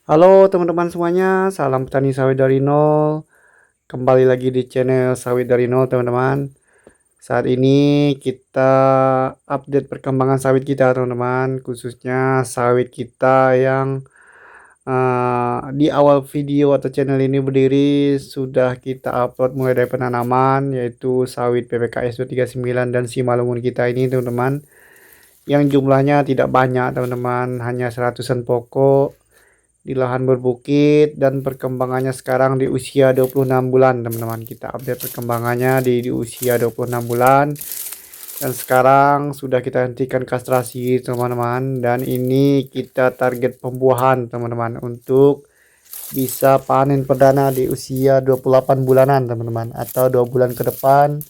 Halo teman-teman semuanya, salam petani sawit dari nol. Kembali lagi di channel sawit dari nol teman-teman. Saat ini kita update perkembangan sawit kita teman-teman, khususnya sawit kita yang di awal video atau channel ini berdiri sudah kita upload mulai dari penanaman, yaitu sawit PPKS 239 dan Simalungun kita ini teman-teman, yang jumlahnya tidak banyak teman-teman, hanya seratusan pokok di lahan berbukit, dan perkembangannya sekarang di usia 26 bulan teman-teman. Kita update perkembangannya di usia 26 bulan, dan sekarang sudah kita hentikan kastrasi teman-teman, dan ini kita target pembuahan teman-teman untuk bisa panen perdana di usia 28 bulanan teman-teman, atau 2 bulan ke depan,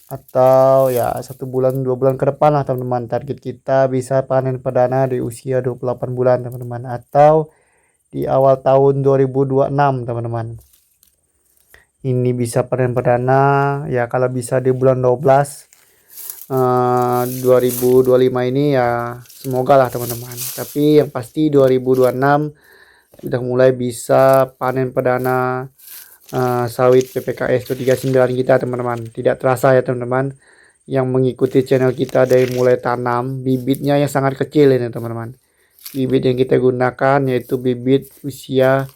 atau ya 1 bulan 2 bulan ke depan lah teman-teman. Target kita bisa panen perdana di usia 28 bulan teman-teman, atau di awal tahun 2026 teman-teman. Ini bisa panen perdana ya kalau bisa di bulan 12 2025 ini, ya semoga lah teman-teman. Tapi yang pasti 2026 sudah mulai bisa panen perdana sawit PPKS 239 kita teman-teman. Tidak terasa ya teman-teman, yang mengikuti channel kita dari mulai tanam, bibitnya yang sangat kecil ini teman-teman. Bibit yang kita gunakan yaitu bibit usia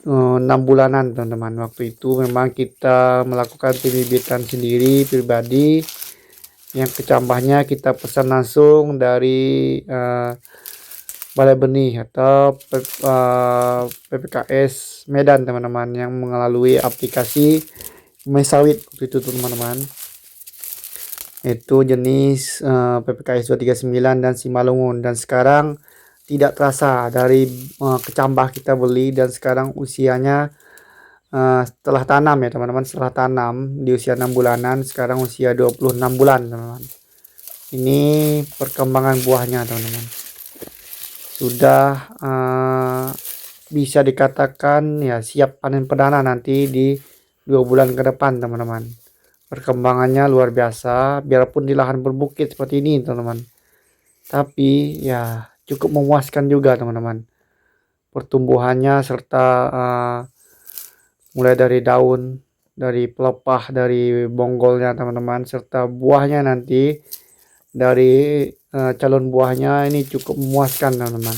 6 bulanan teman-teman. Waktu itu memang kita melakukan pembibitan sendiri pribadi, yang kecambahnya kita pesan langsung dari Balai Benih atau PPKS Medan teman-teman, yang melalui aplikasi Mesawit waktu itu teman-teman. Itu jenis PPKS 239 dan Simalungun, dan sekarang tidak terasa dari kecambah kita beli, dan sekarang usianya setelah tanam ya teman-teman, setelah tanam di usia 6 bulanan, sekarang usia 26 bulan teman-teman. Ini perkembangan buahnya teman-teman, sudah bisa dikatakan ya siap panen perdana nanti di 2 bulan ke depan teman-teman. Perkembangannya luar biasa, biarpun di lahan berbukit seperti ini teman-teman, tapi ya cukup memuaskan juga teman-teman. Pertumbuhannya serta mulai dari daun, dari pelepah, dari bonggolnya teman-teman, serta buahnya nanti dari calon buahnya ini cukup memuaskan teman-teman.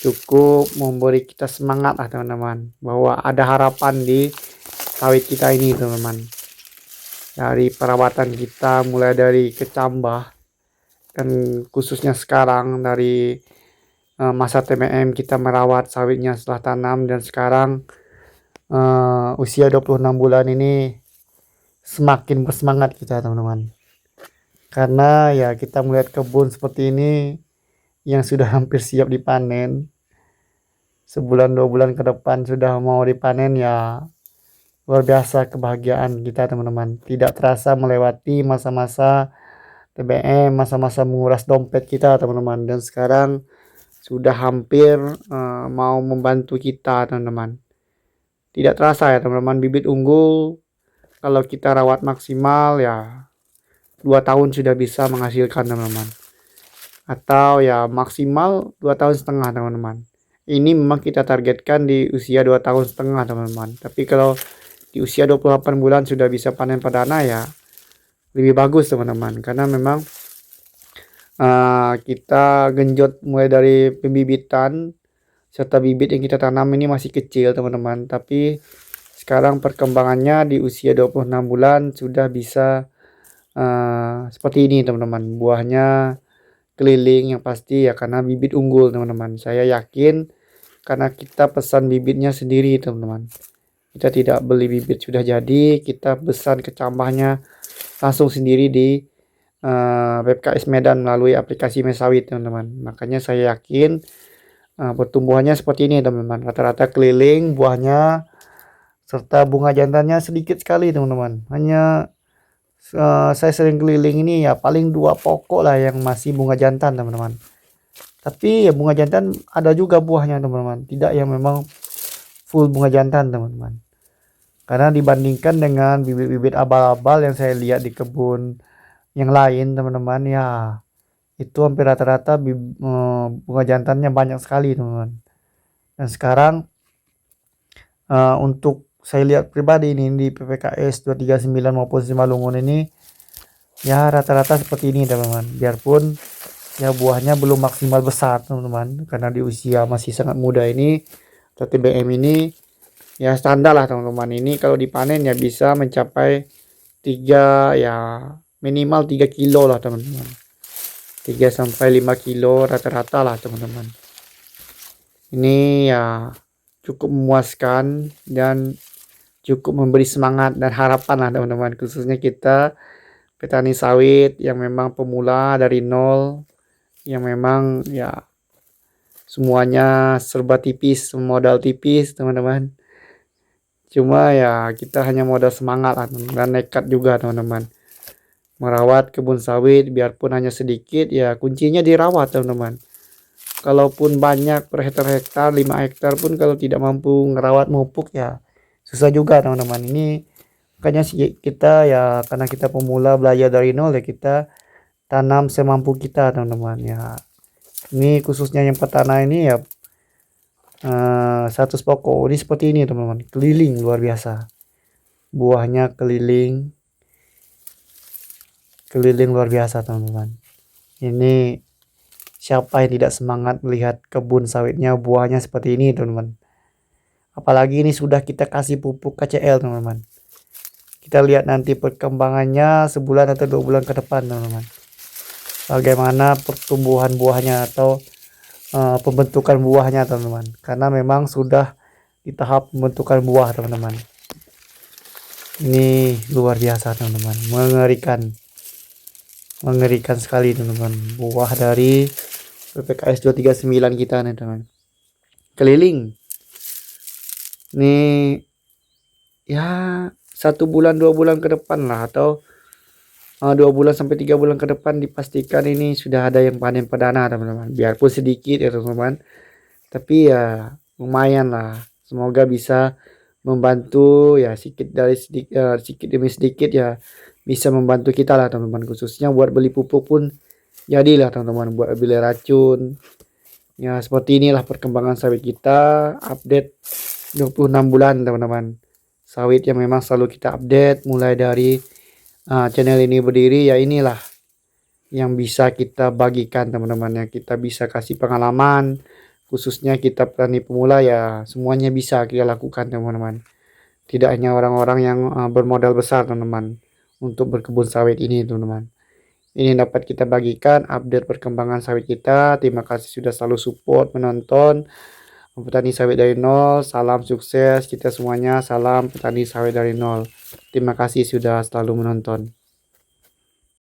Cukup memberi kita semangat lah teman-teman, bahwa ada harapan di sawit kita ini teman-teman. Dari perawatan kita mulai dari kecambah, dan khususnya sekarang dari masa TBM kita merawat sawitnya setelah tanam, dan sekarang usia 26 bulan ini semakin bersemangat kita teman-teman, karena ya kita melihat kebun seperti ini yang sudah hampir siap dipanen, 1 bulan 2 bulan ke depan sudah mau dipanen, ya luar biasa kebahagiaan kita teman-teman. Tidak terasa melewati masa-masa TBM, masa-masa menguras dompet kita teman-teman, dan sekarang sudah hampir mau membantu kita teman-teman. Tidak terasa ya teman-teman, bibit unggul kalau kita rawat maksimal ya 2 tahun sudah bisa menghasilkan teman-teman, atau ya maksimal 2 tahun setengah teman-teman. Ini memang kita targetkan di usia 2 tahun setengah teman-teman, tapi kalau di usia 28 bulan sudah bisa panen perdana, ya lebih bagus teman-teman, karena memang kita genjot mulai dari pembibitan, serta bibit yang kita tanam ini masih kecil teman-teman, tapi sekarang perkembangannya di usia 26 bulan sudah bisa seperti ini teman-teman. Buahnya keliling yang pasti ya, karena bibit unggul teman-teman. Saya yakin karena kita pesan bibitnya sendiri teman-teman. Kita tidak beli bibit sudah jadi, kita pesan kecambahnya langsung sendiri di PPKS Medan melalui aplikasi Mesawit teman-teman. Makanya saya yakin pertumbuhannya seperti ini teman-teman. Rata-rata keliling buahnya, serta bunga jantannya sedikit sekali teman-teman. Hanya saya sering keliling ini ya paling 2 pokok lah yang masih bunga jantan teman-teman. Tapi ya bunga jantan ada juga buahnya teman-teman, tidak yang memang full bunga jantan teman-teman. Karena dibandingkan dengan bibit-bibit abal-abal yang saya lihat di kebun yang lain teman-teman, ya itu hampir rata-rata bunga jantannya banyak sekali teman-teman. Dan sekarang untuk saya lihat pribadi ini di PPKS 239 maupun Simalungun ini ya rata-rata seperti ini teman-teman. Biarpun ya buahnya belum maksimal besar teman-teman, karena di usia masih sangat muda ini atau TBM ini ya standar lah teman-teman. Ini kalau dipanen ya bisa mencapai 3 ya minimal 3 kilo lah teman-teman. 3 sampai 5 kilo rata-rata lah teman-teman. Ini ya cukup memuaskan dan cukup memberi semangat dan harapan lah teman-teman, khususnya kita petani sawit yang memang pemula dari nol, yang memang ya semuanya serba tipis, modal tipis teman-teman. Cuma ya kita hanya modal semangat lah dan nekat juga teman-teman. Merawat kebun sawit biarpun hanya sedikit ya kuncinya dirawat teman-teman. Kalaupun banyak per hektar 5 hektar pun kalau tidak mampu ngerawat mupuk ya susah juga teman-teman. Ini makanya kita ya karena kita pemula belajar dari nol ya kita tanam semampu kita teman-teman ya. Ini khususnya yang petana ini ya 100 pokok ini seperti ini teman-teman, keliling luar biasa, buahnya keliling luar biasa teman-teman. Ini siapa yang tidak semangat melihat kebun sawitnya buahnya seperti ini teman-teman. Apalagi ini sudah kita kasih pupuk KCL teman-teman. Kita lihat nanti perkembangannya sebulan atau 2 bulan ke depan teman-teman. Bagaimana pertumbuhan buahnya atau pembentukan buahnya teman-teman. Karena memang sudah di tahap pembentukan buah teman-teman. Ini luar biasa teman-teman, mengerikan sekali teman-teman. Buah dari PPKS 239 kita nih teman, keliling nih ya 1 bulan 2 bulan ke depan lah, atau 2 bulan sampai 3 bulan ke depan dipastikan ini sudah ada yang panen perdana teman-teman. Biarpun sedikit ya teman-teman, tapi ya lumayan lah, semoga bisa membantu ya sedikit demi sedikit ya bisa membantu kita lah teman-teman, khususnya buat beli pupuk pun jadilah teman-teman, buat beli racun ya. Seperti inilah perkembangan sawit kita, update 26 bulan teman-teman. Sawit yang memang selalu kita update mulai dari channel ini berdiri ya. Inilah yang bisa kita bagikan teman-teman, yang kita bisa kasih pengalaman, khususnya kita petani pemula ya semuanya bisa kita lakukan teman-teman. Tidak hanya orang-orang yang bermodal besar teman-teman untuk berkebun sawit ini teman-teman. Ini dapat kita bagikan update perkembangan sawit kita. Terima kasih sudah selalu support menonton petani sawit dari nol. Salam sukses kita semuanya, salam petani sawit dari nol. Terima kasih sudah selalu menonton.